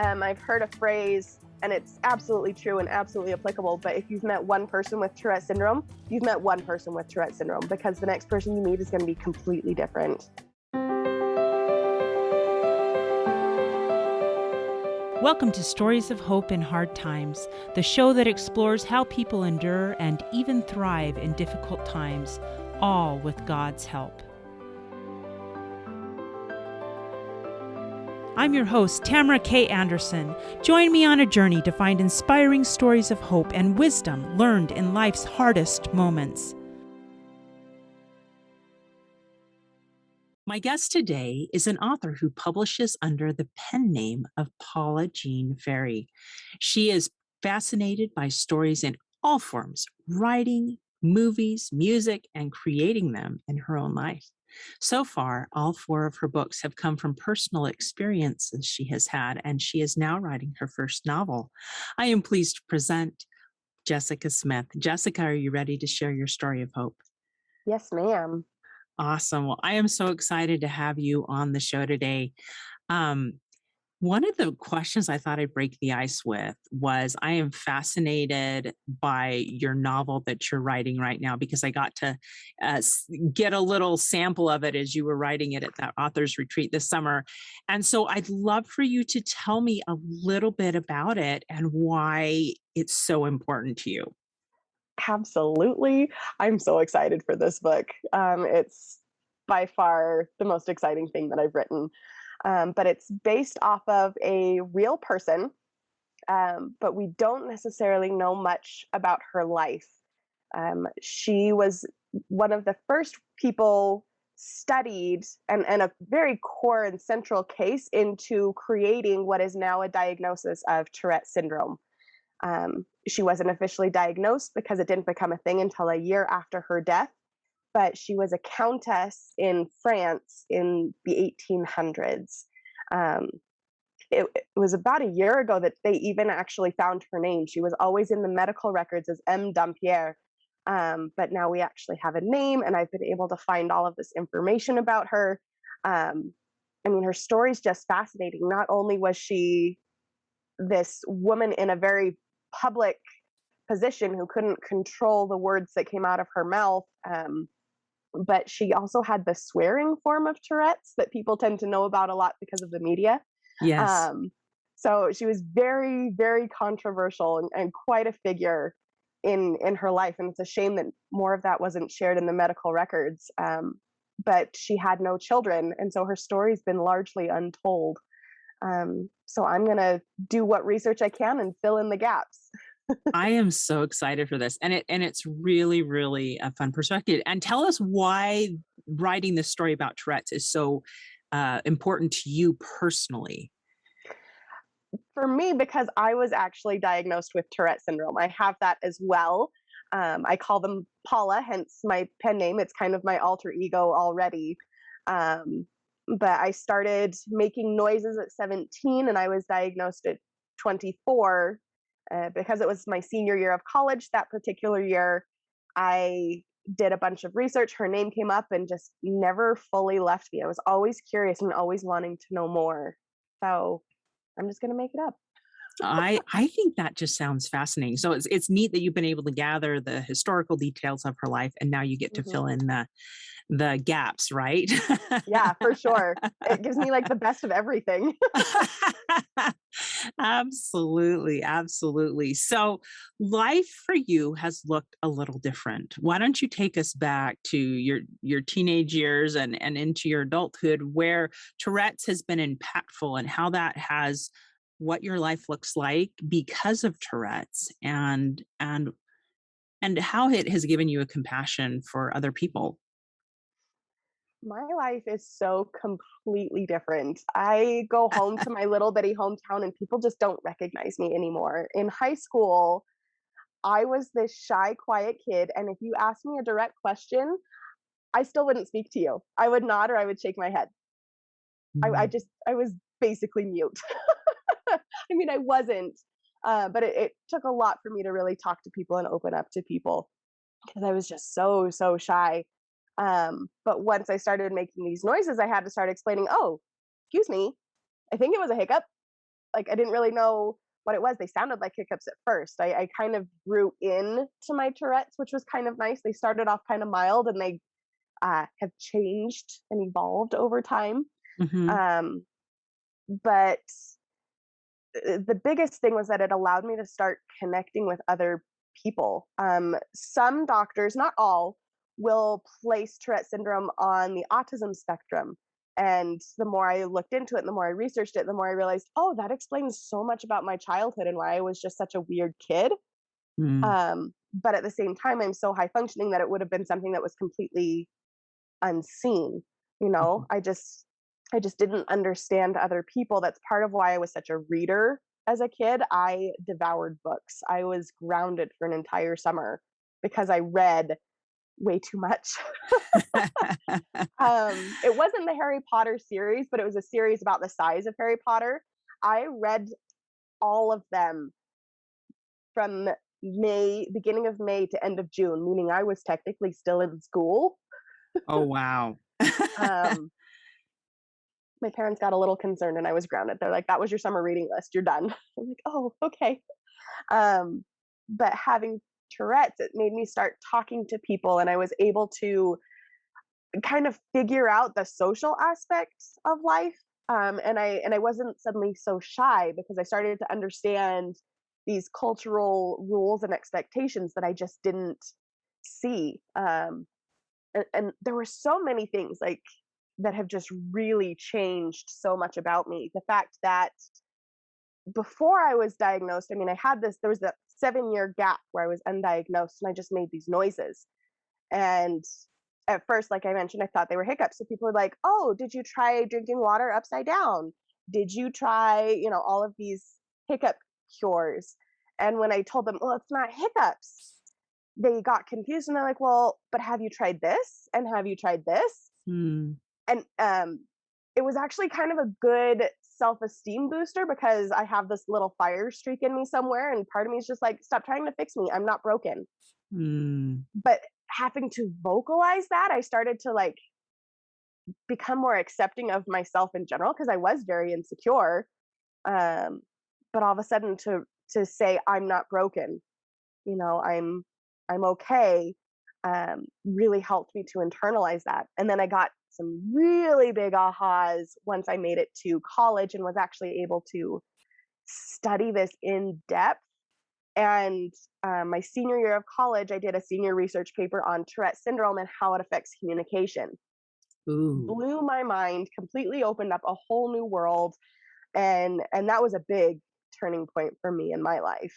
I've heard a phrase, and it's absolutely true and absolutely applicable, but if you've met one person with Tourette Syndrome, you've met one person with Tourette Syndrome, because the next person you meet is going to be completely different. Welcome to Stories of Hope in Hard Times, the show that explores how people endure and even thrive in difficult times, all with God's help. I'm your host, Tamara K. Anderson. Join me on a journey to find inspiring stories of hope and wisdom learned in life's hardest moments. My guest today is an author who publishes under the pen name of Paula Jean Ferry. She is fascinated by stories in all forms, writing, movies, music, and creating them in her own life. So far, all 4 of her books have come from personal experiences she has had, and she is now writing her first novel. I am pleased to present Jessica Smith. Jessica, are you ready to share your story of hope? Yes, ma'am. Awesome. Well, I am so excited to have you on the show today. One of the questions I thought I'd break the ice with was, I am fascinated by your novel that you're writing right now, because I got to get a little sample of it as you were writing it at that author's retreat this summer. And so I'd love for you to tell me a little bit about it and why it's so important to you. Absolutely. I'm so excited for this book. It's by far the most exciting thing that I've written. But it's based off of a real person, but we don't necessarily know much about her life. She was one of the first people studied, and a very core and central case into creating what is now a diagnosis of Tourette Syndrome. She wasn't officially diagnosed because it didn't become a thing until a year after her death, but she was a countess in France in the 1800s. It was about a year ago that they even actually found her name. She was always in the medical records as Madamm, but now we actually have a name, and I've been able to find all of this information about her. Her story's just fascinating. Not only was she this woman in a very public position who couldn't control the words that came out of her mouth, but she also had the swearing form of Tourette's that people tend to know about a lot because of the media. Yes. So she was very, very controversial and quite a figure in her life. And it's a shame that more of that wasn't shared in the medical records. But she had no children, and so her story's been largely untold. So I'm going to do what research I can and fill in the gaps. I am so excited for this. And it's really, really a fun perspective. And tell us why writing this story about Tourette's is so important to you personally. For me, because I was actually diagnosed with Tourette syndrome. I have that as well. I call them Paula, hence my pen name. It's kind of my alter ego already. But I started making noises at 17, and I was diagnosed at 24. Because it was my senior year of college that particular year, I did a bunch of research. Her name came up and just never fully left me. I was always curious and always wanting to know more. So I'm just going to make it up. I think that just sounds fascinating. So it's neat that you've been able to gather the historical details of her life, and now you get to fill in the gaps, right? Yeah, for sure. It gives me like the best of everything. Absolutely, absolutely. So life for you has looked a little different. Why don't you take us back to your teenage years and into your adulthood, where Tourette's has been impactful, and how that has what your life looks like because of Tourette's, and how it has given you a compassion for other people. My life is so completely different. I go home to my little bitty hometown and people just don't recognize me anymore. In high school, I was this shy, quiet kid, and if you asked me a direct question, I still wouldn't speak to you. I would nod or I would shake my head. I was basically mute. I wasn't, but it took a lot for me to really talk to people and open up to people, because I was just so, so shy. But once I started making these noises, I had to start explaining, oh, excuse me, I think it was a hiccup. like I didn't really know what it was. They sounded like hiccups at first. I kind of grew in to my Tourette's, which was kind of nice. They started off kind of mild, and they have changed and evolved over time. Mhm. Um, but the biggest thing was that it allowed me to start connecting with other people. Some doctors, not all, will place Tourette syndrome on the autism spectrum. And the more I looked into it, and the more I researched it, the more I realized, oh, that explains so much about my childhood and why I was just such a weird kid. Mm. But at the same time, I'm so high functioning that it would have been something that was completely unseen. You know, Mhm. I just didn't understand other people. That's part of why I was such a reader as a kid. I devoured books. I was grounded for an entire summer because I read way too much. It wasn't the Harry Potter series, but it was a series about the size of Harry Potter. I read all of them from beginning of May to end of June, meaning I was technically still in school. Oh, wow. Um, my parents got a little concerned and I was grounded. They're like, that was your summer reading list. You're done. I'm like, oh, okay. Um, but having Tourette's, it made me start talking to people, and I was able to kind of figure out the social aspects of life. And I wasn't suddenly so shy because I started to understand these cultural rules and expectations that I just didn't see. And there were so many things like that have just really changed so much about me. The fact that before I was diagnosed, I mean, there was a 7 year gap where I was undiagnosed and I just made these noises. And at first, like I mentioned, I thought they were hiccups. So people were like, oh, did you try drinking water upside down? Did you try, all of these hiccup cures? And when I told them, well, it's not hiccups, they got confused and they're like, well, but have you tried this? And have you tried this? Mm. And it was actually kind of a good self-esteem booster because I have this little fire streak in me somewhere, and part of me is just like, stop trying to fix me. I'm not broken. Mm. But having to vocalize that, I started to like become more accepting of myself in general because I was very insecure. Um, but all of a sudden to say I'm not broken, I'm okay, really helped me to internalize that. And then I got some really big ahas once I made it to college and was actually able to study this in depth. And my senior year of college, I did a senior research paper on Tourette syndrome and how it affects communication. Ooh. Blew my mind, completely opened up a whole new world, and that was a big turning point for me in my life.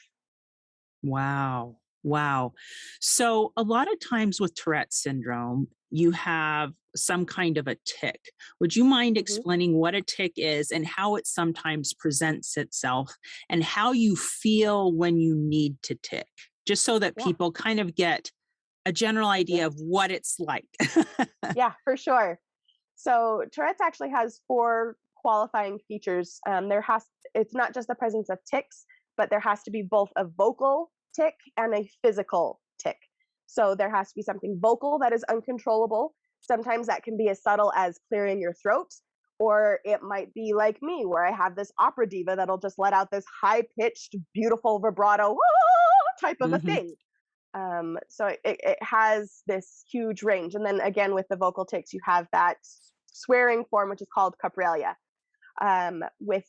Wow. Wow. So, a lot of times with Tourette syndrome, you have some kind of a tic. Would you mind Mhm. explaining what a tic is and how it sometimes presents itself and how you feel when you need to tic? Just so that Yeah, people kind of get a general idea yeah, of what it's like. yeah, for sure. So Tourette's actually has four qualifying features. It's not just the presence of tics, but there has to be both a vocal tic and a physical tic. So there has to be something vocal that is uncontrollable. Sometimes that can be as subtle as clearing your throat, or it might be like me, where I have this opera diva that'll just let out this high pitched, beautiful vibrato type of a Mhm. thing. So it has this huge range. And then again, with the vocal tics, you have that swearing form, which is called copralia. With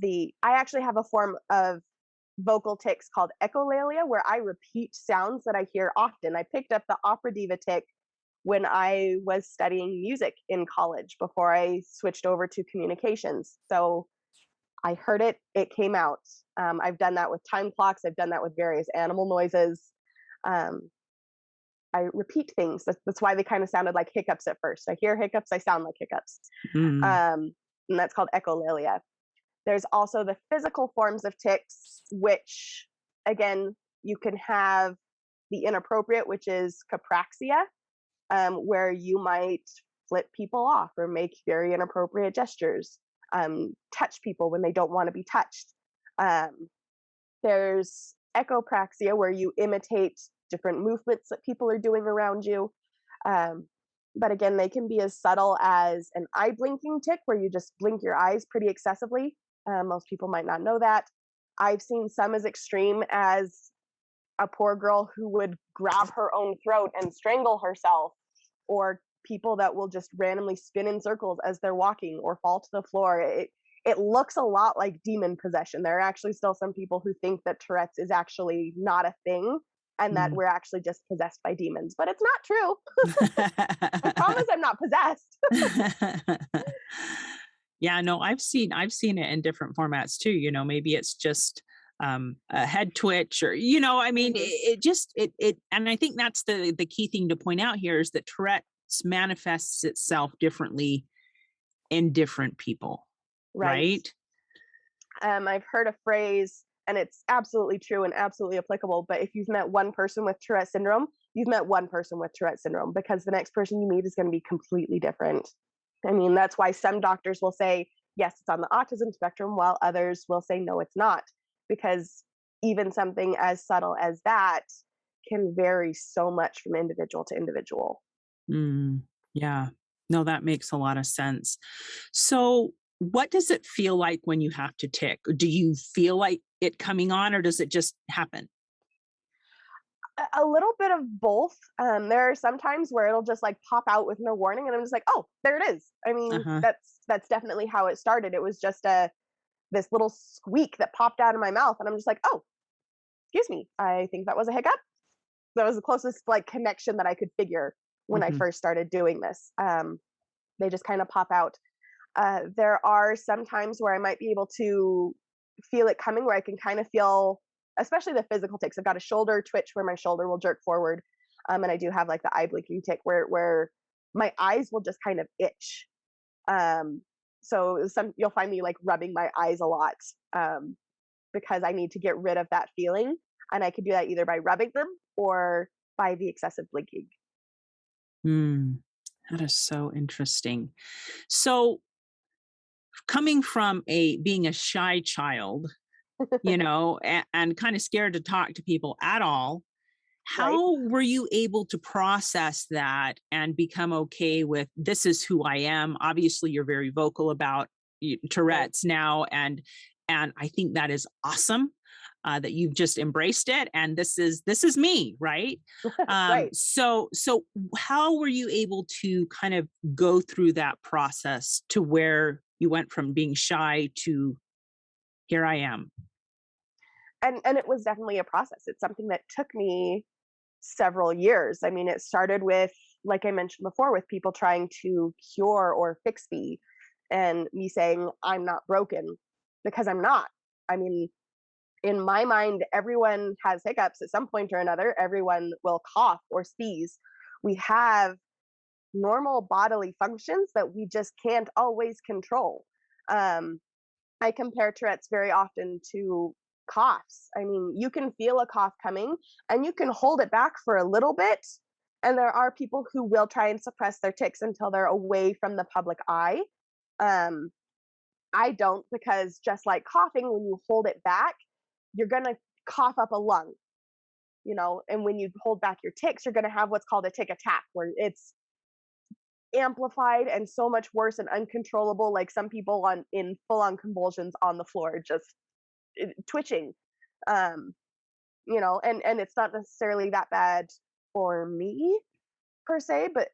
I actually have a form of vocal tics called echolalia, where I repeat sounds that I hear often. I picked up the opera diva tic when I was studying music in college before I switched over to communications. So I heard it, it came out. I've done that with time clocks, I've done that with various animal noises. Um, I repeat things. That's why they kind of sounded like hiccups at first. I hear hiccups, I sound like hiccups. Mm. Um, and that's called echolalia. There's also the physical forms of tics, which, again, you can have the inappropriate, which is capraxia, where you might flip people off or make very inappropriate gestures, touch people when they don't want to be touched. Um, there's echopraxia, where you imitate different movements that people are doing around you. Um, but again, they can be as subtle as an eye blinking tic, where you just blink your eyes pretty excessively. Most people might not know that. I've seen some as extreme as a poor girl who would grab her own throat and strangle herself, or people that will just randomly spin in circles as they're walking or fall to the floor. It looks a lot like demon possession. There are actually still some people who think that Tourette's is actually not a thing and that Mm. we're actually just possessed by demons, but it's not true. I promise I'm not possessed. Yeah, no, I've seen it in different formats too. Maybe it's just a head twitch, or I mean, Hmm. and I think that's the key thing to point out here is that Tourette's manifests itself differently in different people, Right. right? I've heard a phrase, and it's absolutely true and absolutely applicable. But if you've met one person with Tourette syndrome, you've met one person with Tourette syndrome, because the next person you meet is going to be completely different. I mean, that's why some doctors will say, yes, it's on the autism spectrum, while others will say, no, it's not. Because even something as subtle as that can vary so much from individual to individual. Mm, yeah. No, that makes a lot of sense. So, what does it feel like when you have to tick? Do you feel like it coming on, or does it just happen? A little bit of both. There are some times where it'll just like pop out with no warning, and I'm just like, oh, there it is. I mean, Uh-huh. that's definitely how it started. It was just this little squeak that popped out of my mouth, and I'm just like, oh, excuse me, I think that was a hiccup. That was the closest like connection that I could figure when I Mhm. first started doing this. They just kind of pop out. There are some times where I might be able to feel it coming, where I can kind of feel, especially the physical ticks. I've got a shoulder twitch where my shoulder will jerk forward, and I do have like the eye blinking tick where my eyes will just kind of itch. Um, so you'll find me like rubbing my eyes a lot, because I need to get rid of that feeling, and I can do that either by rubbing them or by the excessive blinking. Mm, that is so interesting. So, coming from a being a shy child, and kind of scared to talk to people at all, Right. how were you able to process that and become okay with this is who I am? Obviously, you're very vocal about Right. Tourette's now, and I think that is awesome. That you've just embraced it, and this is me, right? Right. So how were you able to kind of go through that process to where you went from being shy to here I am? And it was definitely a process. It's something that took me several years. I mean, it started with, like I mentioned before, with people trying to cure or fix me, and me saying, I'm not broken, because I'm not. I mean, in my mind, everyone has hiccups at some point or another. Everyone will cough or sneeze. We have normal bodily functions that we just can't always control. Um, I compare Tourette's very often to coughs. I mean, you can feel a cough coming and you can hold it back for a little bit. And there are people who will try and suppress their tics until they're away from the public eye. Um, I don't, because just like coughing, when you hold it back, you're going to cough up a lung, and when you hold back your tics, you're going to have what's called a tic attack, where it's amplified and so much worse and uncontrollable, like some people on in full on convulsions on the floor, just twitching. um and it's not necessarily that bad for me per se, but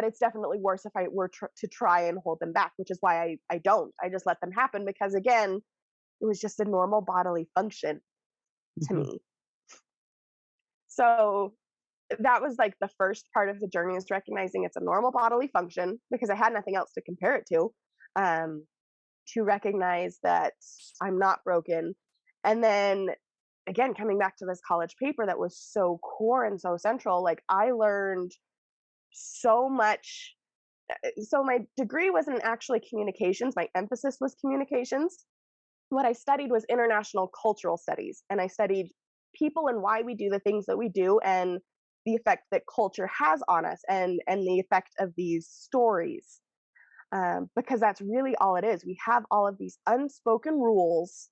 it's definitely worse if I were to try and hold them back, which is why I don't. I just let them happen, because again, it was just a normal bodily function to Mhm. me. So that was like the first part of the journey, is recognizing it's a normal bodily function, because I had nothing else to compare it um to recognize that I'm not broken. And then again, coming back to this college paper that was so core and so central, like I learned so much. So my degree wasn't actually communications, my emphasis was communications. What I studied was international cultural studies, and I studied people and why we do the things that we do, and the effect that culture has on us, and the effect of these stories. Because that's really all it is. We have all of these unspoken rules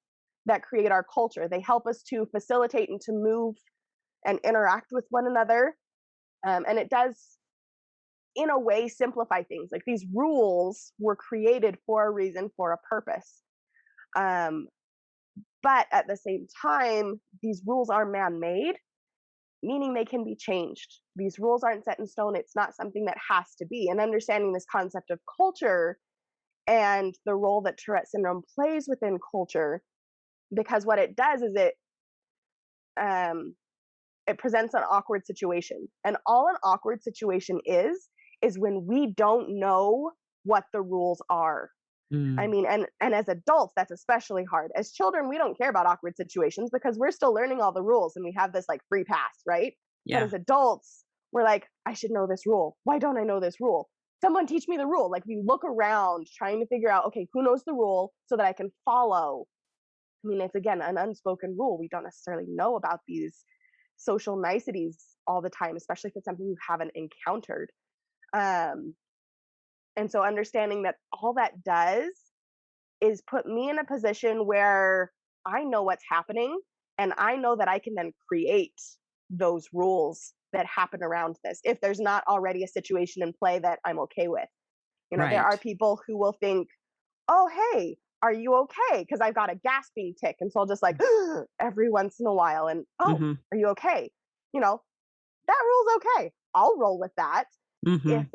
that create our culture. They help us to facilitate and to move and interact with one another. And it does, in a way, simplify things. Like, these rules were created for a reason, for a purpose. Um, but at the same time, these rules are man-made, meaning they can be changed. These rules aren't set in stone. It's not something that has to be. And understanding this concept of culture and the role that Tourette syndrome plays within culture, because what it does is um, it presents an awkward situation, and all an awkward situation is when we don't know what the rules are. I Mm. mean, and as adults, that's especially hard. As children, we don't care about awkward situations because we're still learning all the rules and we have this like free pass, right? But Yeah. as adults, we're like, I should know this rule. Why don't I know this rule? Someone teach me the rule. Like we look around trying to figure out, okay, who knows the rule so that I can follow. I mean, it's again an unspoken rule. We don't necessarily know about these social niceties all the time, especially if it's something you haven't encountered. Um, and so understanding that all that does is put me in a position where I know what's happening and I know that I can then create those rules that happen around this if there's not already a situation in play that I'm okay with. You know, there Right. are people who will think, "Oh, hey, are you okay?" Because I've got a gasping tick, and so I'll just like every once in a while, and "Oh, Mhm. are you okay?" You know, that rule's okay. I'll roll with that. Mhm.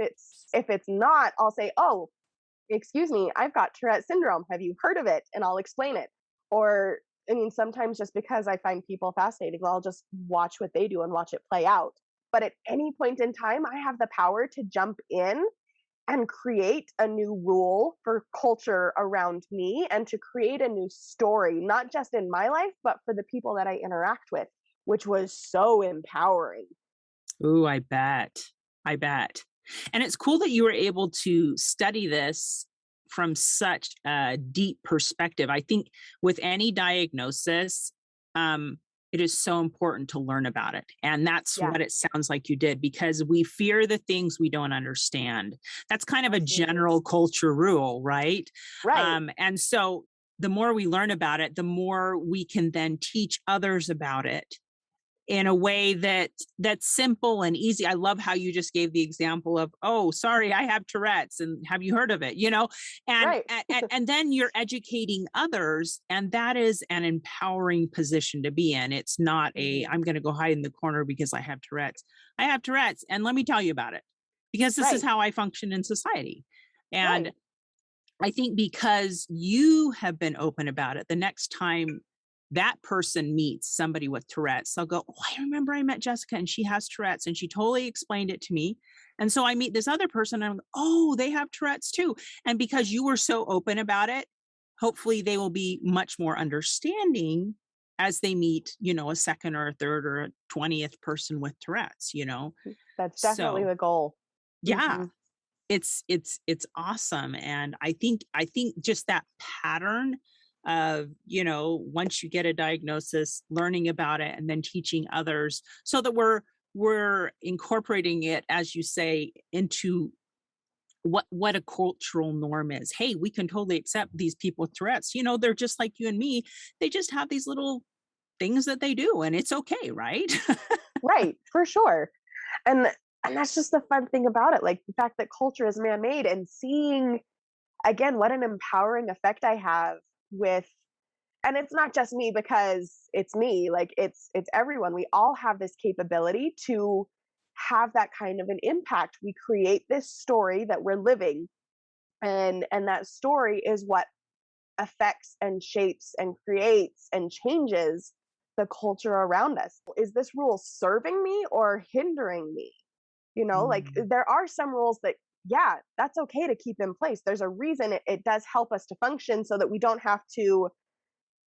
If it's not, I'll say, "Oh, excuse me, I've got Tourette syndrome. Have you heard of it?" And I'll explain it. Or, I mean, sometimes just because I find people fascinating, I'll just watch what they do and watch it play out. But at any point in time, I have the power to jump in and create a new rule for culture around me and to create a new story, not just in my life, but for the people that I interact with, which was so empowering. Ooh, I bet. I bet. And it's cool that you were able to study this from such a deep perspective. I think with any diagnosis, it is so important to learn about it. And that's Yeah, what it sounds like you did because we fear the things we don't understand. That's kind of a absolutely. general culture rule, right? Right, And so the more we learn about it, the more we can then teach others about it in a way that's simple and easy. I love how you just gave the example of, "Oh, sorry, I have Tourette's, and have you heard of it?" You know, and right. and then you're educating others, and that is an empowering position to be in. It's not a Mhm. I'm going to go hide in the corner because I have Tourette's. I have Tourette's, and let me tell you about it because this is Right, how I function in society. And right. I think because you have been open about it, the next time that person meets somebody with Tourette's, they'll go, "Oh, I remember I met Jessica and she has Tourette's and she totally explained it to me." And so I meet this other person and I'm, "Oh, they have Tourette's too." And because you were so open about it, hopefully they will be much more understanding as they meet, a second or a third or a 20th person with Tourette's. That's definitely So, the goal. yeah, Mhm. it's awesome, and I think just that pattern of, once you get a diagnosis, learning about it and then teaching others so that we're incorporating it, as you say, into what a cultural norm is. Hey, we can totally accept these people with Tourette's. They're just like you and me. They just have these little things that they do, and it's okay, right? Right, for sure. And and that's just the fun thing about it, like, the fact that culture is man-made and seeing, again, what an empowering effect I have with, and it's not just me because it's me, like, it's everyone. We all have this capability to have that kind of an impact. We create this story that we're living, and that story is what affects and shapes and creates and changes the culture around us. Is this rule serving me or hindering me? Like Mm. there are some rules that, yeah, that's okay to keep in place. There's a reason it does help us to function so that we don't have to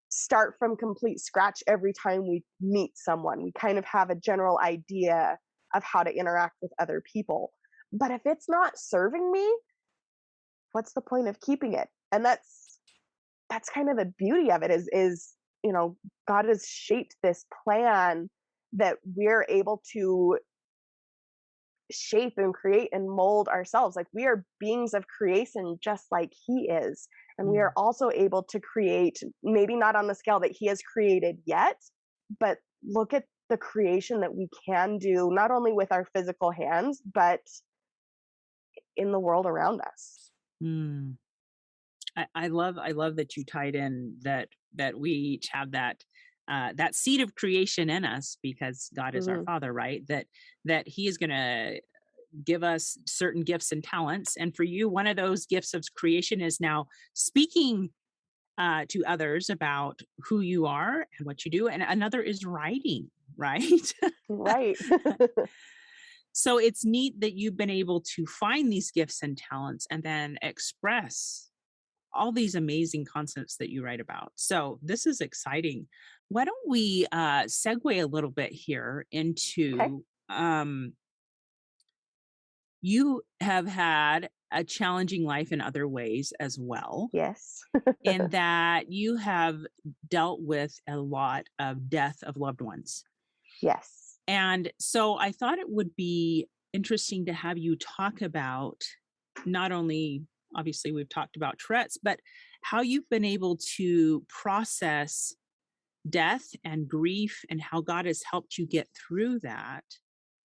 start from complete scratch every time we meet someone. We kind of have a general idea of how to interact with other people. But if it's not serving me, what's the point of keeping it? And that's kind of the beauty of it is God has shaped this plan that we're able to shape and create and mold ourselves. Like we are beings of creation just like he is, and we are Mm. also able to create, maybe not on the scale that he has created yet, but look at the creation that we can do not only with our physical hands but in the world around us. Mm. I love that you tied in that we each have that seed of creation in us because God is our Mhm. Father, right? That He is going to give us certain gifts and talents, and for you, one of those gifts of creation is now speaking to others about who you are and what you do, and another is writing, right? Right. So it's neat that you've been able to find these gifts and talents and then express all these amazing concepts that you write about. So this is exciting. Why don't we segue a little bit here Okay. into you have had a challenging life in other ways as well, Yes. in that you have dealt with a lot of death of loved ones. Yes. And so I thought it would be interesting to have you talk about not only, obviously, we've talked about Tourette's, but how you've been able to process death and grief and how God has helped you get through that.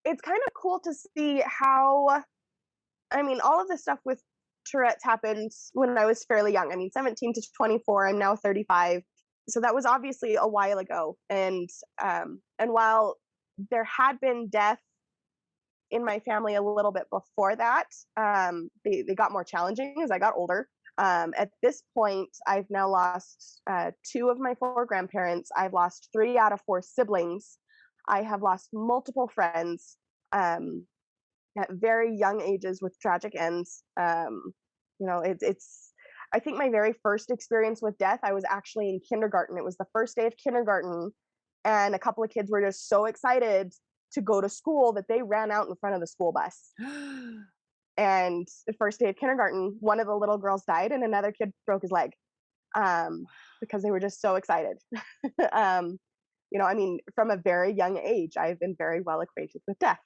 It's kind of cool to see how, I mean, all of this stuff with Tourette's happened when I was fairly young. I mean, 17 to 24. I'm now 35. So that was obviously a while ago. And while there had been death in my family a little bit before that, they got more challenging as I got older. At this point, I've now lost two of my four grandparents. I've lost three out of four siblings. I have lost multiple friends. At very young ages with tragic ends. It's. I think my very first experience with death, I was actually in kindergarten. It was the first day of kindergarten, and a couple of kids were just so excited to go to school that they ran out in front of the school bus. And the first day of kindergarten, one of the little girls died, and another kid broke his leg because they were just so excited. um, I mean, from a very young age, I've been very well acquainted with death.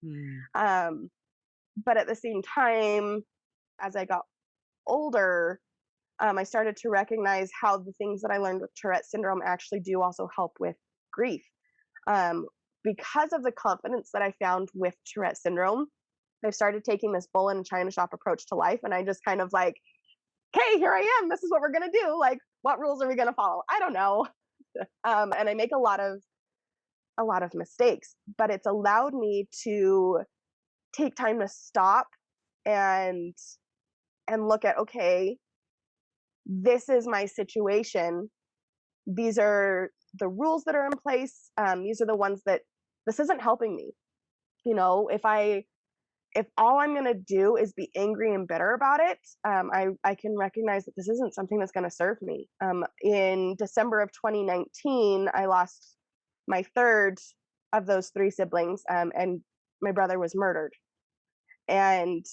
Hmm. um, but at the same time, as I got older, I started to recognize how the things that I learned with Tourette syndrome actually do also help with grief. Um, because of the confidence that I found with Tourette syndrome, I started taking this bull in a china shop approach to life, and I just kind of like, hey, here I am. This is what we're gonna do. Like, what rules are we gonna follow? I don't know. And I make a lot of mistakes, but it's allowed me to take time to stop and look at, okay, this is my situation. These are the rules that are in place. These are the ones that this isn't helping me. If all I'm gonna do is be angry and bitter about it, I can recognize that this isn't something that's gonna serve me. In December of 2019, I lost my third of those three siblings, and my brother was murdered. And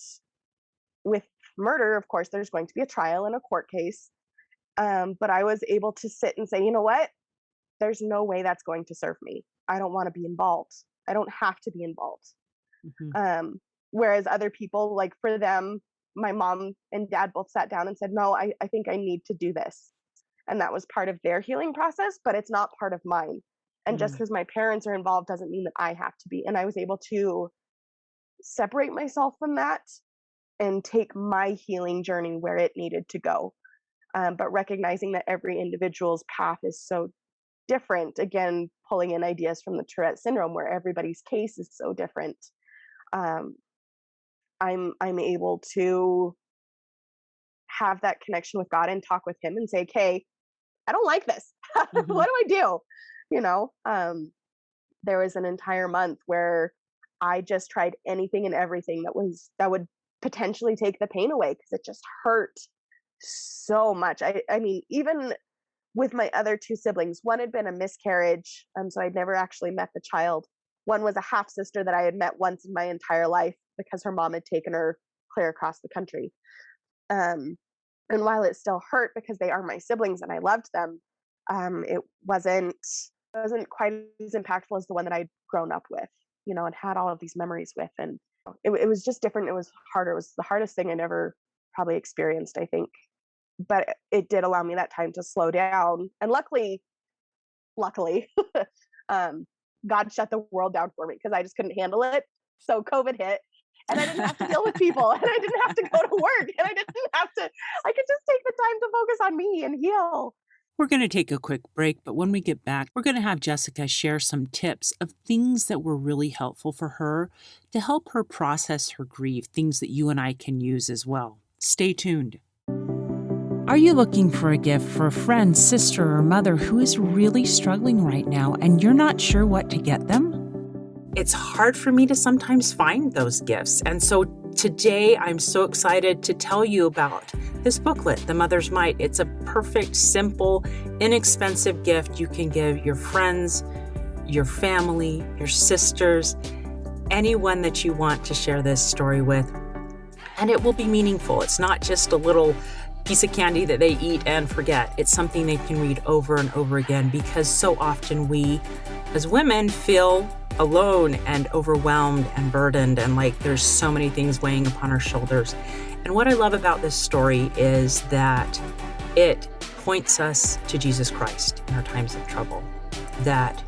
with murder, of course, there's going to be a trial and a court case. But I was able to sit and say, you know what? There's no way that's going to serve me. I don't want to be involved. I don't have to be involved. Mhm. Whereas other people, like for them, my mom and dad both sat down and said, no, I think I need to do this. And that was part of their healing process, but it's not part of mine. And just Mm. because my parents are involved doesn't mean that I have to be. And I was able to separate myself from that and take my healing journey where it needed to go. But recognizing that every individual's path is so different, again, pulling in ideas from the Tourette syndrome where everybody's case is so different. Um, I'm able to have that connection with God and talk with Him and say, "Okay, I don't like this. What Mhm. do I do?" You know, there was an entire month where I just tried anything and everything that would potentially take the pain away because it just hurt so much. I mean, even with my other two siblings, one had been a miscarriage, so I'd never actually met the child. One was a half sister that I had met once in my entire life because her mom had taken her clear across the country. Um, and while it still hurt because they are my siblings and I loved them, it wasn't quite as impactful as the one that I'd grown up with, and had all of these memories with. And it was just different. It was harder. It was the hardest thing I'd ever probably experienced, I think. But it did allow me that time to slow down. And luckily, um, God shut the world down for me because I just couldn't handle it. So COVID hit, and I didn't have to deal with people, and I didn't have to go to work, and I could just take the time to focus on me and heal. We're going to take a quick break, but when we get back, we're going to have Jessica share some tips of things that were really helpful for her to help her process her grief, things that you and I can use as well. Stay tuned. Are you looking for a gift for a friend, sister, or mother who is really struggling right now and you're not sure what to get them? It's hard for me to sometimes find those gifts. And so today I'm so excited to tell you about this booklet, The Mother's Might. It's a perfect, simple, inexpensive gift you can give your friends, your family, your sisters, anyone that you want to share this story with. And it will be meaningful. It's not just a little piece of candy that they eat and forget. It's something they can read over and over again, because so often we as women feel alone and overwhelmed and burdened, and like there's so many things weighing upon our shoulders. And what I love about this story is that it points us to Jesus Christ in our times of trouble, that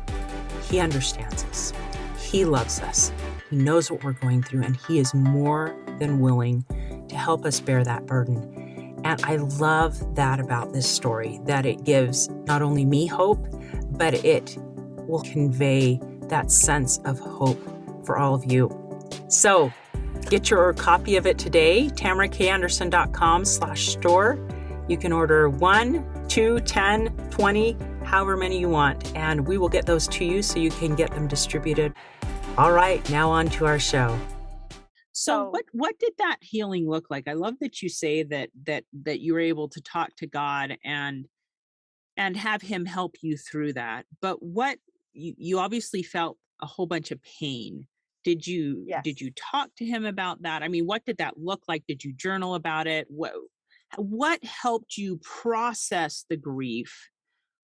he understands us, he loves us, he knows what we're going through, and he is more than willing to help us bear that burden. And I love that about this story, that it gives not only me hope, but it will convey that sense of hope for all of you. So get your copy of it today, tamarakanderson.com/store. You can order 1, 2, 10, 20, however many you want, and we will get those to you so you can get them distributed. All right, now on to our show. So what did that healing look like? I love that you say that you were able to talk to God and have him help you through that. But what you obviously felt a whole bunch of pain. Did you talk to him about that? I mean, what did that look like? Did you journal about it? What helped you process the grief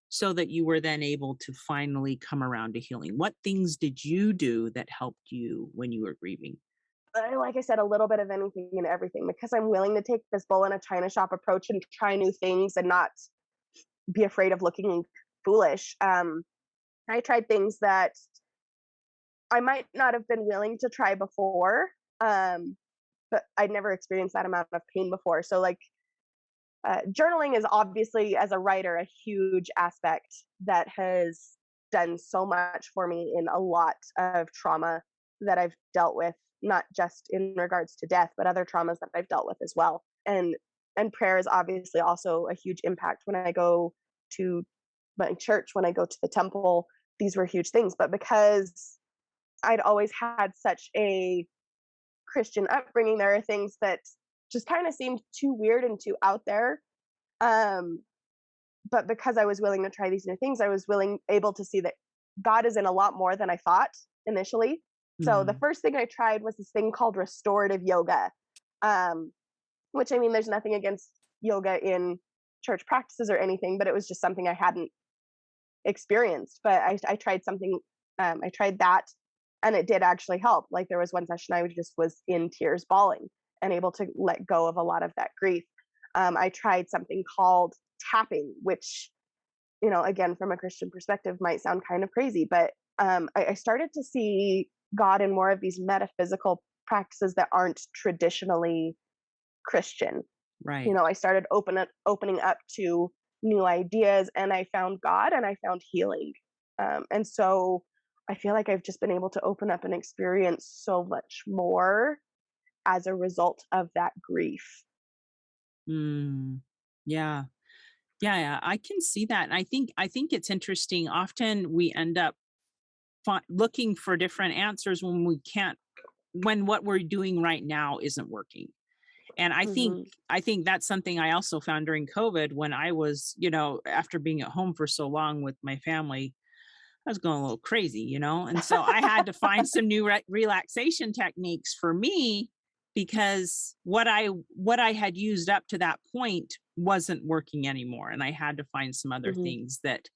so that you were then able to finally come around to healing? What things did you do that helped you when you were grieving? Like I said, a little bit of anything and everything, because I'm willing to take this bull in a china shop approach and try new things and not be afraid of looking foolish. I tried things that I might not have been willing to try before, but I'd never experienced that amount of pain before. So, like, journaling is obviously, as a writer, a huge aspect that has done so much for me in a lot of trauma that I've dealt with, not just in regards to death, but other traumas that I've dealt with as well. And prayer is obviously also a huge impact. When I go to my church, when I go to the temple, these were huge things. But because I'd always had such a Christian upbringing, there are things that just kind of seemed too weird and too out there. But because I was willing to try these new things, I was able to see that God is in a lot more than I thought initially. So the first thing I tried was this thing called restorative yoga, which, I mean, there's nothing against yoga in church practices or anything, but it was just something I hadn't experienced. But I tried something, I tried that, and it did actually help. Like, there was one session I just was in tears bawling and able to let go of a lot of that grief. I tried something called tapping, which, again, from a Christian perspective might sound kind of crazy, but I started to see God in more of these metaphysical practices that aren't traditionally Christian. Right. I started opening up to new ideas, and I found God and I found healing. And so I feel like I've just been able to open up and experience so much more as a result of that grief. Yeah. Yeah, I can see that. And I think it's interesting. Often we end up looking for different answers when what we're doing right now isn't working. And I think that's something I also found during COVID, when I was, after being at home for so long with my family, I was going a little crazy, and so I had to find some new relaxation techniques for me, because what I had used up to that point wasn't working anymore, and I had to find some other Mhm. things that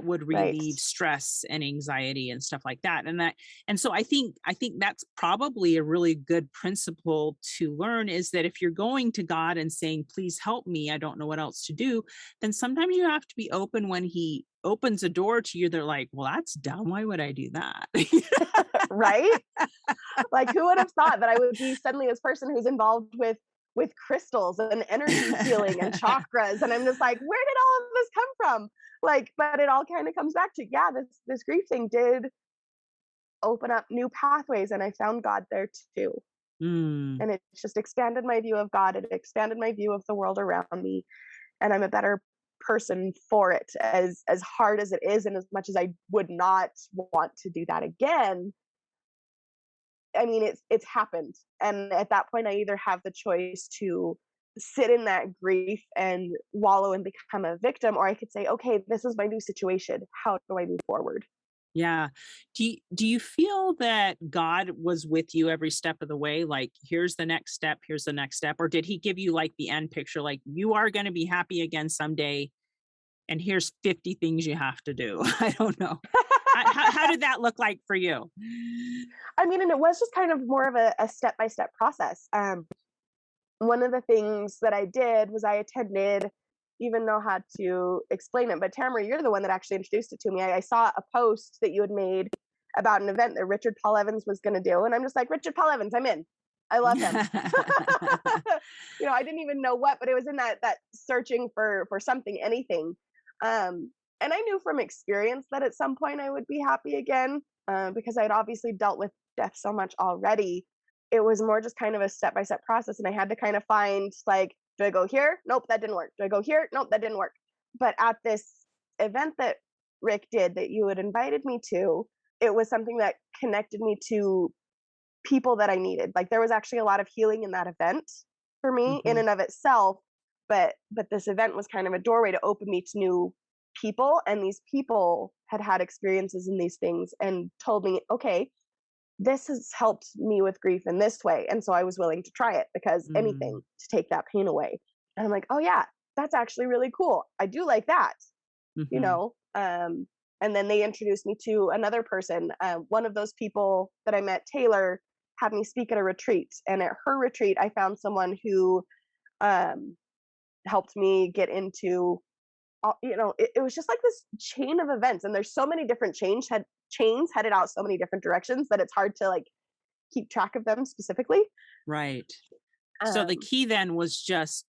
would Right. relieve stress and anxiety and stuff like that. And so I think that's probably a really good principle to learn, is that if you're going to God and saying, please help me, I don't know what else to do, then sometimes you have to be open when he opens a door to you. They're like, well, that's dumb. Why would I do that? Right? Like, who would have thought that I would be suddenly this person who's involved with crystals and energy healing and chakras, and I'm just like, where did all of this come from? Like, but it all kind of comes back to, yeah, this grief thing did open up new pathways, and I found God there too. Mm, And it just expanded my view of God. It expanded my view of the world around me, and I'm a better person for it. As hard as it is, and as much as I would not want to do that again, I mean, it's happened, and at that point, I either have the choice to sit in that grief and wallow and become a victim, or I could say, okay, this is my new situation. How do I move forward? yeah. Do you feel that God was with you every step of the way? Like, here's the next step, here's the next step, or did he give you like the end picture, like you are going to be happy again someday, and here's 50 things you have to do? I don't know. How did that look like for you? I mean, and it was just kind of more of a step by step process. One of the things that I did was I attended, even know how to explain it, but Tamara, you're the one that actually introduced it to me. I saw a post that you had made about an event that Richard Paul Evans was going to do, and I'm just like, Richard Paul Evans, I'm in. I love him. I didn't even know what, but it was in that searching for something, anything. And I knew from experience that at some point I would be happy again, because I'd obviously dealt with death so much already. It was more just kind of a step by step process, and I had to kind of find, like, do I go here? Nope, that didn't work. Do I go here? Nope, that didn't work. But at this event that Rick did, that you had invited me to, it was something that connected me to people that I needed. Like, there was actually a lot of healing in that event for me in Mhm. and of itself, but this event was kind of a doorway to open me to new people, and these people had had experiences in these things and told me, okay, this has helped me with grief in this way. And so I was willing to try it, because anything Mm, to take that pain away. And I'm like, oh yeah, that's actually really cool. I do like that, you mhm. know. And then they introduced me to another person. One of those people that I met, Taylor, had me speak at a retreat. And at her retreat, I found someone who um, helped me get into, it was just like this chain of events. And there's so many different chains headed out so many different directions that it's hard to, like, keep track of them specifically. Right. So the Um, key then was just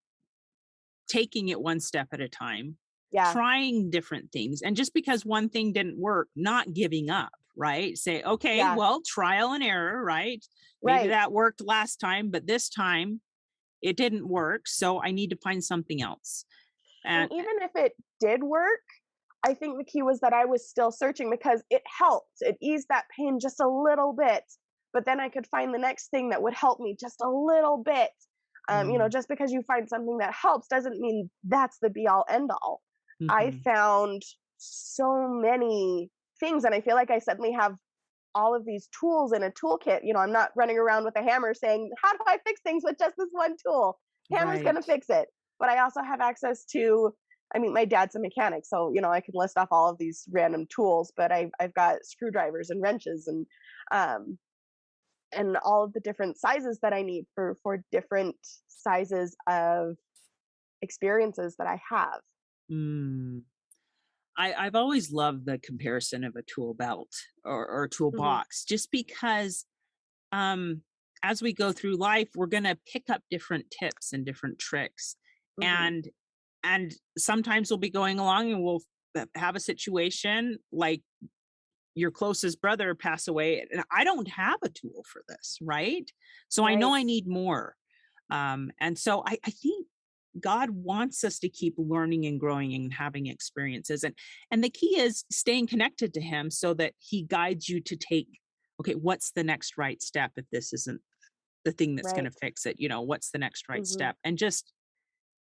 taking it one step at a time, yeah, trying different things. And just because one thing didn't work, not giving up, right? Say, okay, yeah, well, trial and error, right? Maybe right. that worked last time, but this time it didn't work. So I need to find something else. And And even if it did work, I think the key was that I was still searching, because it helped. It eased that pain just a little bit. But then I could find the next thing that would help me just a little bit. mm, Just because you find something that helps doesn't mean that's the be all end all. I mhm. found so many things, and I feel like I suddenly have all of these tools in a toolkit. I'm not running around with a hammer saying, how do I fix things with just this one tool? Hammer's going Right. to fix it. But I also have access to, I mean, my dad's a mechanic, so, I can list off all of these random tools, but I've got screwdrivers and wrenches, um, and all of the different sizes that I need for different sizes of experiences that I have. Mm. I've always loved the comparison of a tool belt or Hmm. toolbox, just because um, as we go through life, we're going to pick up different tips and different tricks. Hmm. And sometimes we'll be going along and we'll have a situation like your closest brother pass away, and I don't have a tool for this, right? So I know Right. I need more. And so I think God wants us to keep learning and growing and having experiences. And the key is staying connected to him so that he guides you to take, okay, what's the next right step if this isn't the thing that's going to Right. fix it? What's the next right Hmm. step? And just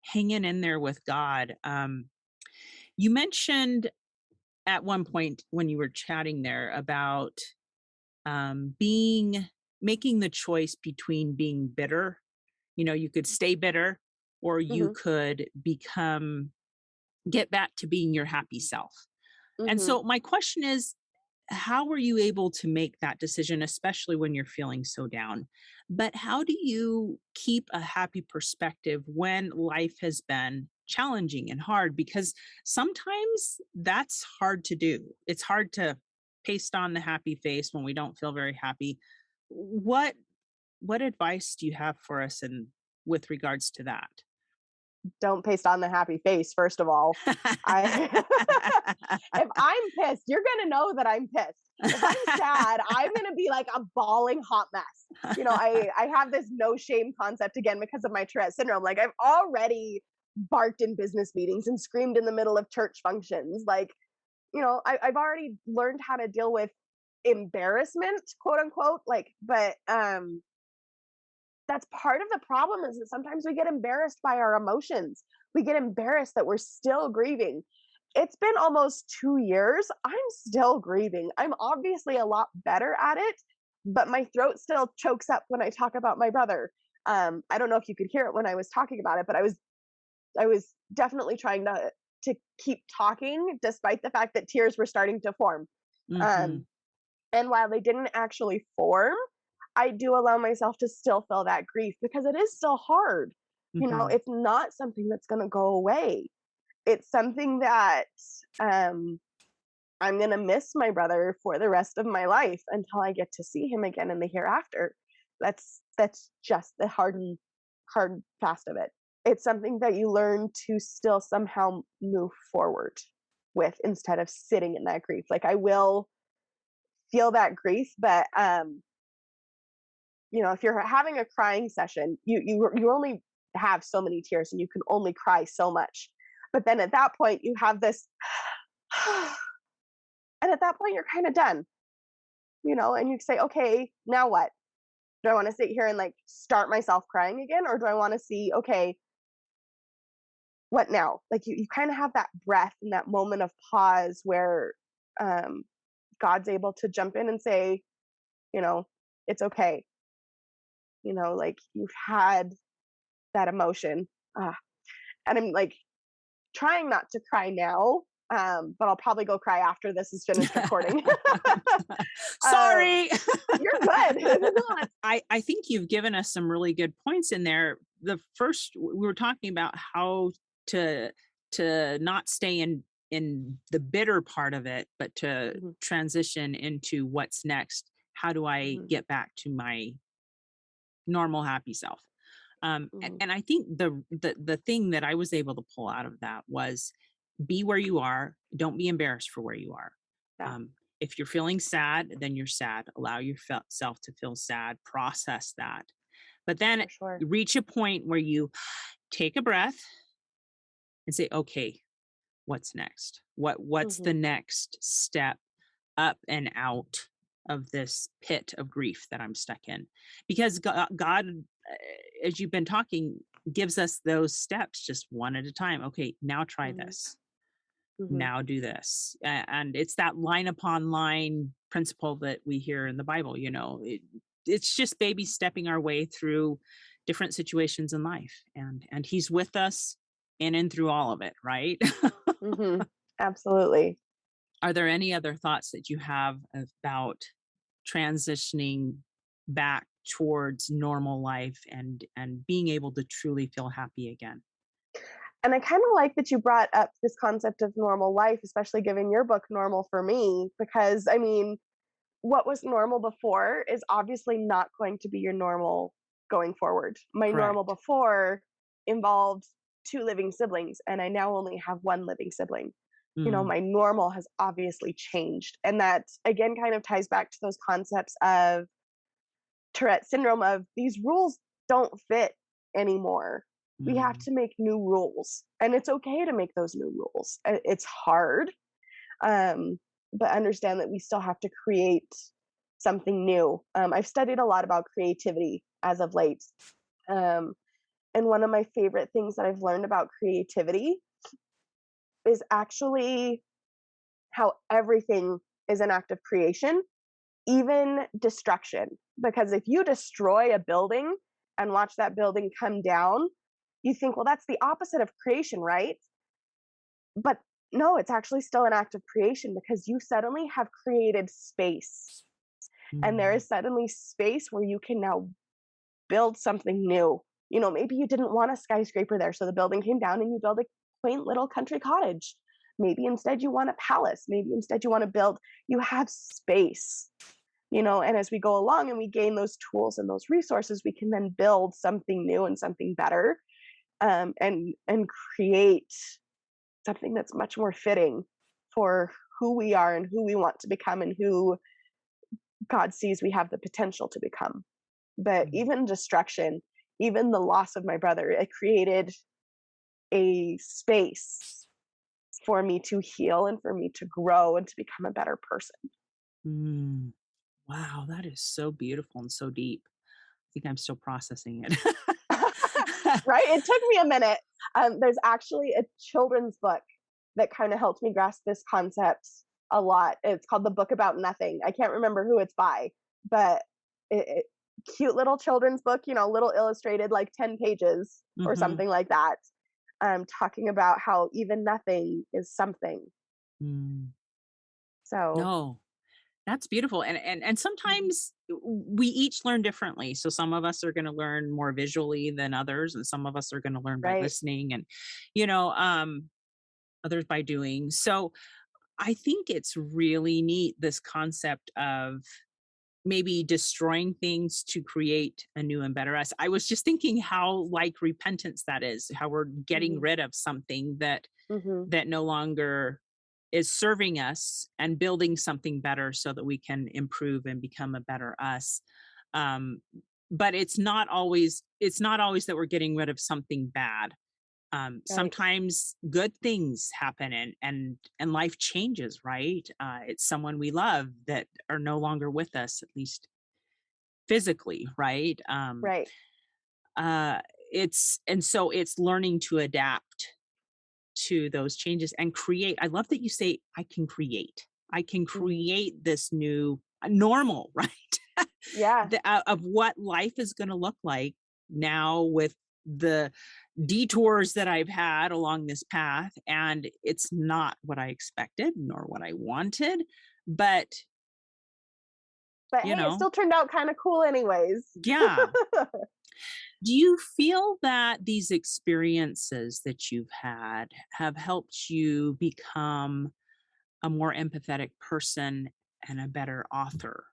hanging in there with God. You mentioned at one point when you were chatting there about being making the choice between being bitter. You could stay bitter or you Mhm. could get back to being your happy self. And Mhm. so my question is, how were you able to make that decision, especially when you're feeling so down? But how do you keep a happy perspective when life has been challenging and hard? Because sometimes that's hard to do. It's hard to paste on the happy face when we don't feel very happy. What what advice do you have for us in with regards to that? Don't paste on the happy face, first of all. I if I'm pissed, you're gonna know that I'm pissed. If I'm sad, I'm gonna be like a bawling hot mess. I have this no shame concept again because of my Tourette syndrome. Like I've already barked in business meetings and screamed in the middle of church functions. Like, I've already learned how to deal with embarrassment, quote unquote. Like, but that's part of the problem is that sometimes we get embarrassed by our emotions. We get embarrassed that we're still grieving. It's been almost 2 years. I'm still grieving. I'm obviously a lot better at it, but my throat still chokes up when I talk about my brother. I don't know if you could hear it when I was talking about it, but I was definitely trying to keep talking despite the fact that tears were starting to form. Mhm. Um, and while they didn't actually form, I do allow myself to still feel that grief because it is still hard. Mhm. It's not something that's going to go away. It's something that um, I'm going to miss my brother for the rest of my life until I get to see him again in the hereafter. That's just the hard fast of it. It's something that you learn to still somehow move forward with instead of sitting in that grief. Like I will feel that grief, but if you're having a crying session, you only have so many tears and you can only cry so much. But then at that point, you have this, and at that point, you're kind of done, and you say, okay, now what? Do I want to sit here and like start myself crying again? Or do I want to see, okay, what now? Like you kind of have that breath and that moment of pause where um, God's able to jump in and say, you know, it's okay. Like you've had that emotion. And I'm like trying not to cry now, but I'll probably go cry after this is finished recording. um, Sorry. you're good. No, I think you've given us some really good points in there. The first we were talking about how to not stay in the bitter part of it, but to mhm, transition into what's next. How do I mhm, get back to my normal happy self? mhm, And I think the thing that I was able to pull out of that was be where you are. Don't be embarrassed for where you are. yeah, Um, if you're feeling sad, then you're sad. Allow yourself to feel sad. Process that. But then for sure. reach a point where you take a breath and say, "Okay, what's next? What's the Mhm, next step up and out of this pit of grief that I'm stuck in?" Because God, as you've been talking, gives us those steps just one at a time. Okay, now try mhm, this. mhm, Now do this. And it's that line upon line principle that we hear in the Bible. It's just baby stepping our way through different situations in life, and He's with us in and through all of it, right? mhm. Absolutely. Are there any other thoughts that you have about transitioning back towards normal life and being able to truly feel happy again? And I kind of like that you brought up this concept of normal life, especially given your book Normal for Me, because I mean, what was normal before is obviously not going to be your normal going forward. My normal Correct. before involved two living siblings, and I now only have one living sibling. Mm, My normal has obviously changed. And that again kind of ties back to those concepts of Tourette syndrome of these rules don't fit anymore. We have mm, to make new rules, and it's okay to make those new rules. It's hard, um, but understand that we still have to create something new. I've studied a lot about creativity as of late. Um, and one of my favorite things that I've learned about creativity is actually how everything is an act of creation, even destruction. Because if you destroy a building and watch that building come down, you think, well, that's the opposite of creation, right? But no, it's actually still an act of creation because you suddenly have created space. And there Mm, is suddenly space where you can now build something new. Maybe you didn't want a skyscraper there, so the building came down and you build a quaint little country cottage. Maybe instead you want a palace. Maybe instead you want to build, you have space, and as we go along and we gain those tools and those resources, we can then build something new and something better, and create something that's much more fitting for who we are and who we want to become and who God sees we have the potential to become. But mm, even destruction, even the loss of my brother, it created a space for me to heal and for me to grow and to become a better person. mm. Wow, that is so beautiful and so deep. I think I'm still processing it. Right? It took me a minute. There's actually a children's book that kind of helped me grasp this concept a lot. It's called The Book About Nothing. I can't remember who it's by, but cute little children's book, little illustrated, like 10 pages or Mhm. something like that, talking about how even nothing is something. Mm. So, No, that's beautiful, and mhm, sometimes we each learn differently. So some of us are gonna learn more visually than others, and some of us are gonna learn by right, listening and, you know, others by doing. So I think it's really neat, this concept of maybe destroying things to create a new and better us. I was just thinking how like repentance that is, how we're getting hmm rid of something that hmm no longer is serving us and building something better so that we can improve and become a better us. Um, but it's not always that we're getting rid of something bad. right, Sometimes good things happen and life changes, right? It's someone we love that are no longer with us, at least physically, right? right, Uh, it's and so it's learning to adapt to those changes and create. I love that you say, I can create. I can hmm create this new normal, right? yeah, Of what life is going to look like now with the detours that I've had along this path. And it's not what I expected nor what I wanted. But, but you hey, it know, still turned out kind of cool, anyways. yeah. Do you feel that these experiences that you've had have helped you become a more empathetic person and a better author?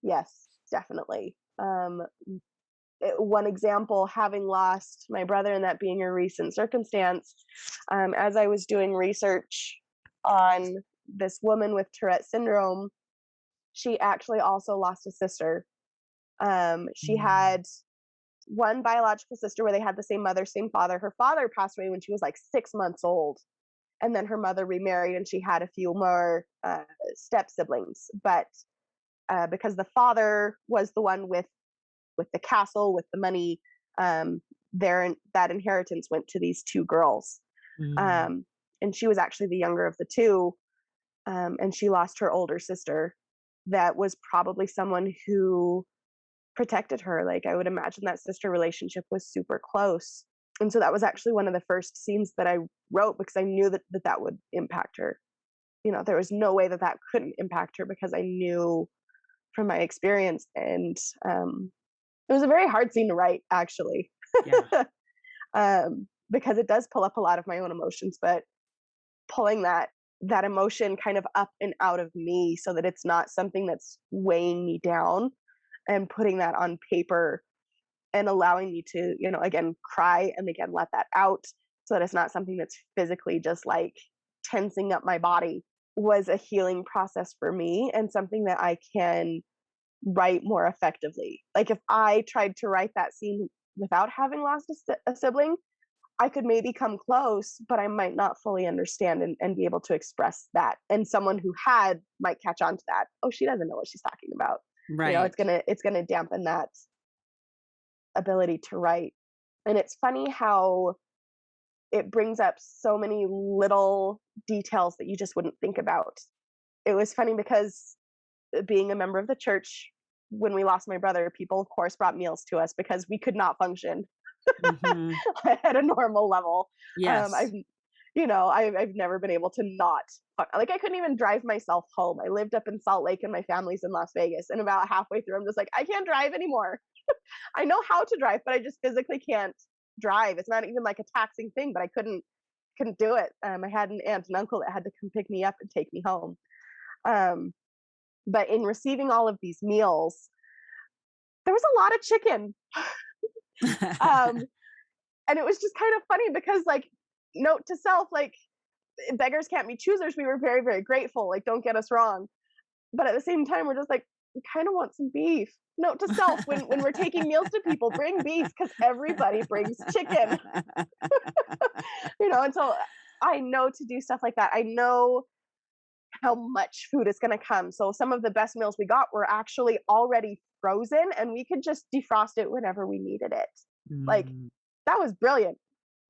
Yes, definitely. One example, having lost my brother and that being a recent circumstance, as I was doing research on this woman with Tourette syndrome, she actually also lost a sister. She Mm, had one biological sister where they had the same mother, same father. Her father passed away when she was like 6 months old. And then her mother remarried and she had a few more step siblings. But because the father was the one with the castle, with the money, that inheritance went to these two girls. mm, Um, and she was actually the younger of the two, and she lost her older sister. That was probably someone who protected her. Like I would imagine that sister relationship was super close. And so that was actually one of the first scenes that I wrote because I knew that would impact her. There was no way that couldn't impact her because I knew from my experience. And it was a very hard scene to write, actually, yeah. because it does pull up a lot of my own emotions, but pulling that emotion kind of up and out of me so that it's not something that's weighing me down, and putting that on paper and allowing me to, again, cry and again let that out so that it's not something that's physically just like tensing up my body, was a healing process for me and something that I can write more effectively. Like if I tried to write that scene without having lost a sibling, I could maybe come close, but I might not fully understand and be able to express that. And someone who had might catch on to that. Oh, she doesn't know what she's talking about. It's Right. gonna dampen that ability to write. And it's funny how it brings up so many little details that you just wouldn't think about. It was funny because being a member of the church, when we lost my brother, people of course brought meals to us because we could not function. Mhm. at a normal level. Yes. I've never been able to not like, I couldn't even drive myself home. I lived up in Salt Lake and my family's in Las Vegas, and about halfway through, I'm just like, I can't drive anymore. I know how to drive, but I just physically can't drive. It's not even like a taxing thing, but I couldn't do it. I had an aunt and uncle that had to come pick me up and take me home. Um, but in receiving all of these meals, there was a lot of chicken. Um, and it was just kind of funny because, like, note to self, like, beggars can't be choosers. We were very, very grateful. Like, don't get us wrong. But at the same time, we're just like, we kind of want some beef. Note to self, when we're taking meals to people, bring beef because everybody brings chicken. And so I know to do stuff like that. I know how much food is going to come. So some of the best meals we got were actually already frozen, and we could just defrost it whenever we needed it. Like, Mm, that was brilliant.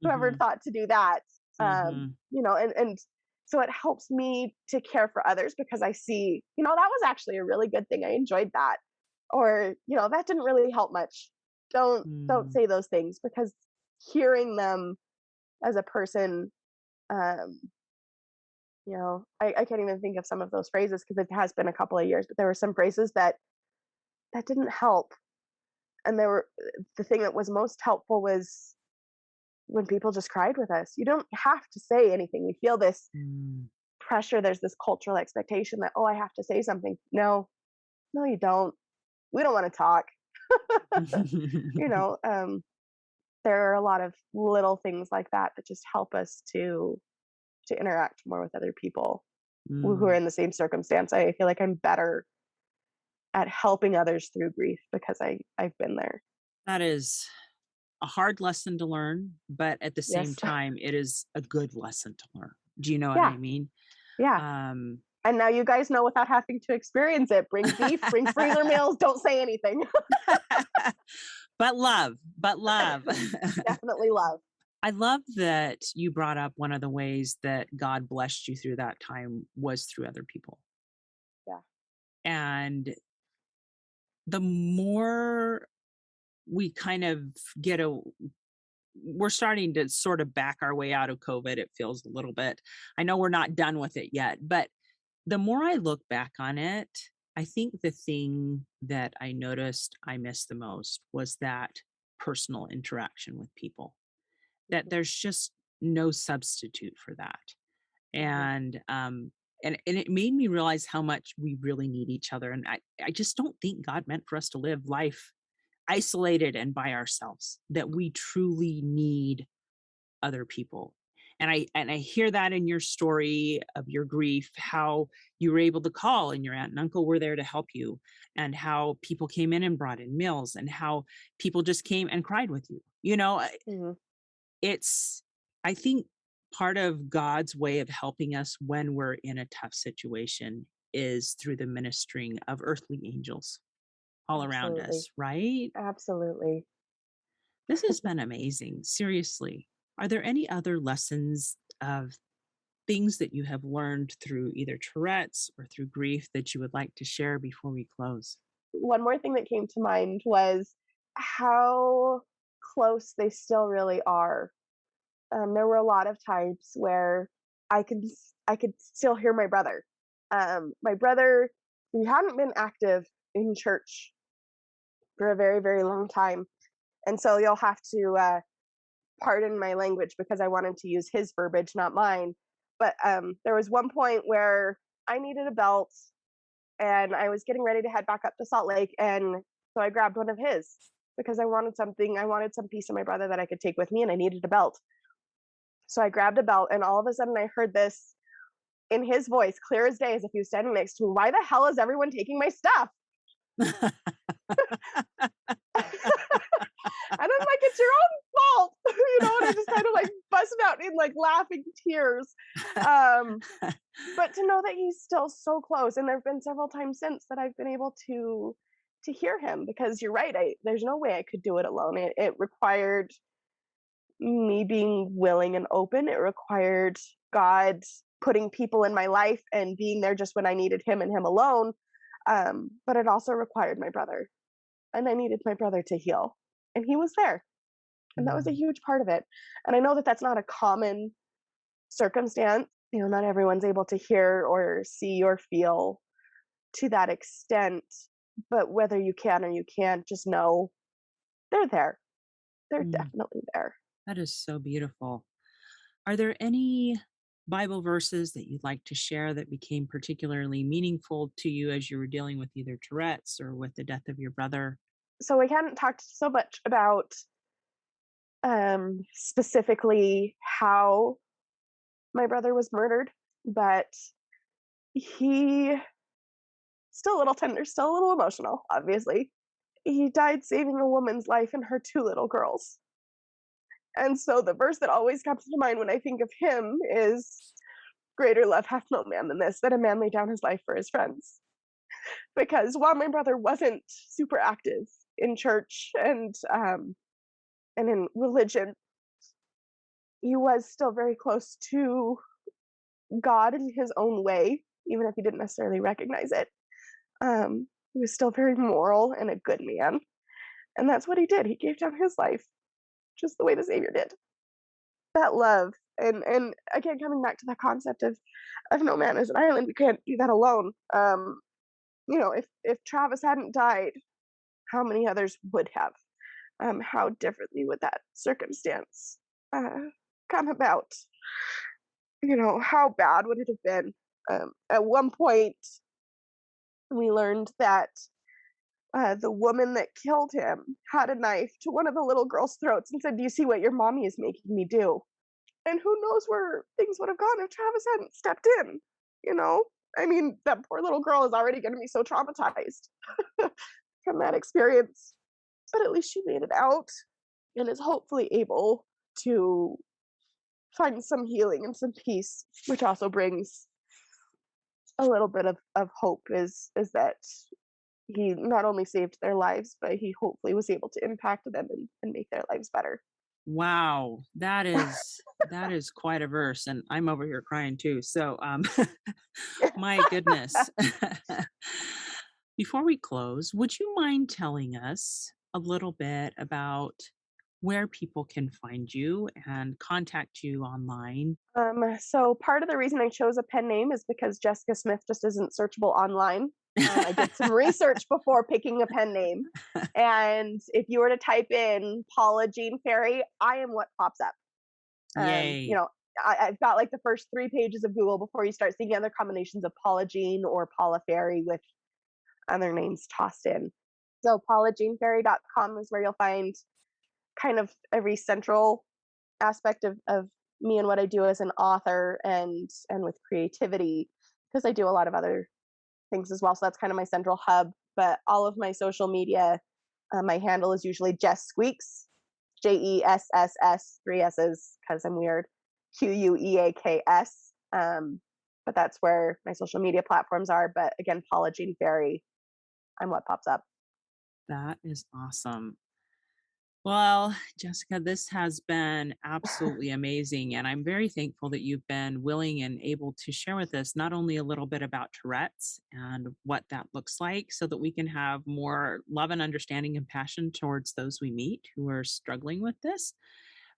Whoever mhm, thought to do that. mhm, And so it helps me to care for others because I see, that was actually a really good thing. I enjoyed that. Or, that didn't really help much. Don't mm, say those things, because hearing them as a person, um, I can't even think of some of those phrases because it has been a couple of years, but there were some phrases that didn't help. And the thing that was most helpful was when people just cried with us. You don't have to say anything. We feel this mm. pressure. There's this cultural expectation that, oh, I have to say something. No, no, you don't. We don't want to talk. you know, um, there are a lot of little things like that that just help us to interact more with other people who are Mm. in the same circumstance. I feel like I'm better at helping others through grief because I've been there. That is a hard lesson to learn, but at the same Yes. time, it is a good lesson to learn. Do you know what Yeah. I mean? Yeah. Um, And now you guys know without having to experience it. Bring beef, bring freezer meals, don't say anything. but love, but love. Definitely love. I love that you brought up one of the ways that God blessed you through that time was through other people. Yeah. And the more we kind of get a we're starting to sort of back our way out of COVID, it feels a little bit. I know we're not done with it yet, but the more I look back on it, I think the thing that I noticed I missed the most was that personal interaction with people, that Mhm, there's just no substitute for that. mhm. And it made me realize how much we really need each other. And I just don't think God meant for us to live life isolated and by ourselves, that we truly need other people. And I hear that in your story of your grief, how you were able to call and your aunt and uncle were there to help you, and how people came in and brought in meals, and how people just came and cried with you. Mhm. It's I think part of God's way of helping us when we're in a tough situation is through the ministering of earthly angels all around Absolutely. us, right? Absolutely. This has been amazing. Seriously. Are there any other lessons of things that you have learned through either Tourette's or through grief that you would like to share before we close? One more thing that came to mind was how close they still really are. There were a lot of times where I could still hear my brother. My brother, he hadn't been active in church for a very, very long time, and so you'll have to pardon my language because I wanted to use his verbiage, not mine. But there was one point where I needed a belt, and I was getting ready to head back up to Salt Lake, and so I grabbed one of his because I wanted something. I wanted some piece of my brother that I could take with me, and I needed a belt. So I grabbed a belt, and all of a sudden I heard this in his voice, clear as day, as if he was standing next to me. Why the hell is everyone taking my stuff? And I'm like, it's your own fault, and I just kind of like busted out in like laughing tears. Um, but to know that he's still so close, and there have been several times since that I've been able to hear him, because you're right. There's no way I could do it alone. It required me being willing and open. It required God putting people in my life and being there just when I needed him and him alone. But it also required my brother, and I needed my brother to heal, and he was there. And that was a Mm, huge part of it. And I know that that's not a common circumstance. Not everyone's able to hear or see or feel to that extent. But whether you can or you can't, just know they're there. They're mm, definitely there. that is so beautiful. Are there any Bible verses that you'd like to share that became particularly meaningful to you as you were dealing with either Tourette's or with the death of your brother? So we hadn't talked so much about specifically how my brother was murdered, but he still a little tender, still a little emotional, obviously. He died saving a woman's life and her two little girls. And so the verse that always comes to mind when I think of him is greater love hath no man than this, that a man lay down his life for his friends. Because while my brother wasn't super active in church and in religion, he was still very close to God in his own way, even if he didn't necessarily recognize it. He was still very moral and a good man. And that's what he did. He gave down his life just the way the Savior did. That love. And again, coming back to that concept of no man is an island, we can't do that alone. If Travis hadn't died, how many others would have? How differently would that circumstance uh, come about? How bad would it have been? At one point, we learned that the woman that killed him had a knife to one of the little girls' throats and said, "Do you see what your mommy is making me do?" And who knows where things would have gone if Travis hadn't stepped in, you know? I mean, that poor little girl is already going to be so traumatized from that experience. But at least she made it out and is hopefully able to find some healing and some peace, which also brings a little bit of hope is that he not only saved their lives, but he hopefully was able to impact them and make their lives better. Wow, that is quite a verse, and I'm over here crying too. So, my goodness. Before we close, would you mind telling us a little bit about where people can find you and contact you online? So part of the reason I chose a pen name is because Jessica Smith just isn't searchable online. I did some research before picking a pen name. And if you were to type in Paula Jean Ferry, I am what pops up. Um, you Yay. know, I've got like the first 3 pages of Google before you start seeing other combinations of Paula Jean or Paula Ferry with other names tossed in. So paulajeanferry.com is where you'll find kind of every central aspect of me and what I do as an author and with creativity, because I do a lot of other things as well. So that's kind of my central hub. But all of my social media, my handle is usually Jess Squeaks, JESSS, 3 S's because I'm weird, QUEAKS. But that's where my social media platforms are. But again, Paula Jean Ferry, I'm what pops up. That is awesome. Well, Jessica, this has been absolutely amazing. And I'm very thankful that you've been willing and able to share with us not only a little bit about Tourette's and what that looks like, so that we can have more love and understanding and passion towards those we meet who are struggling with this,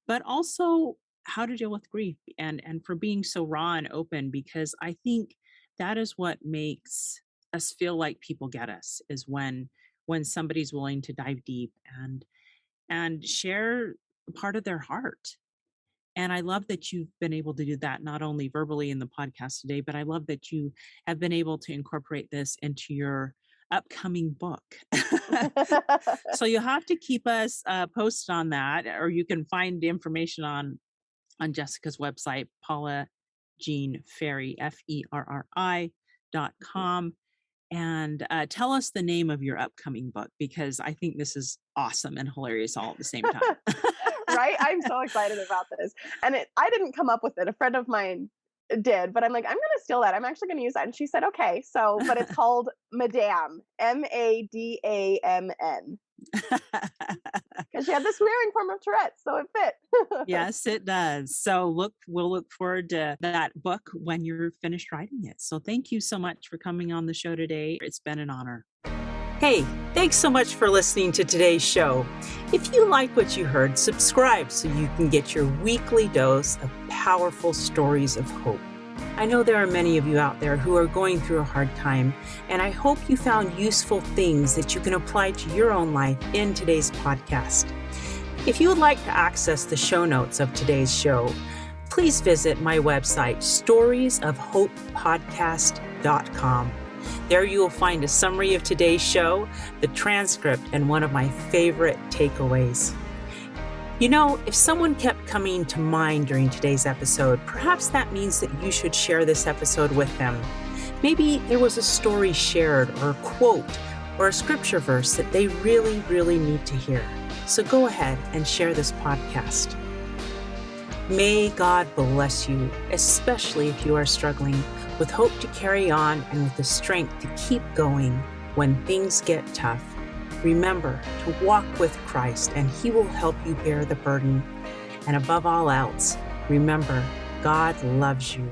but also how to deal with grief and for being so raw and open, because I think that is what makes us feel like people get us is when somebody's willing to dive deep and share part of their heart. And I love that you've been able to do that not only verbally in the podcast today, but I love that you have been able to incorporate this into your upcoming book. So you'll have to keep us posted on that, or you can find information on Jessica's website, Paula Jean Ferry, FERRI.com. And tell us the name of your upcoming book, because I think this is awesome and hilarious all at the same time. Right? I'm so excited about this. And I didn't come up with it. A friend of mine did, but I'm like, I'm going to steal that. I'm actually going to use that. And she said, okay. So, but it's called Madamn, Madamn, because she had this wearing form of Tourette's. So it fit. Yes, it does. So we'll look forward to that book when you're finished writing it. So thank you so much for coming on the show today. It's been an honor. Hey, thanks so much for listening to today's show. If you like what you heard, subscribe so you can get your weekly dose of powerful stories of hope. I know there are many of you out there who are going through a hard time, and I hope you found useful things that you can apply to your own life in today's podcast. If you would like to access the show notes of today's show, please visit my website, storiesofhopepodcast.com. There you will find a summary of today's show, the transcript, and one of my favorite takeaways. You know, if someone kept coming to mind during today's episode, perhaps that means that you should share this episode with them. Maybe there was a story shared or a quote or a scripture verse that they really, really need to hear. So go ahead and share this podcast. May God bless you, especially if you are struggling, with hope to carry on and with the strength to keep going when things get tough. Remember to walk with Christ, and He will help you bear the burden. And above all else, remember, God loves you.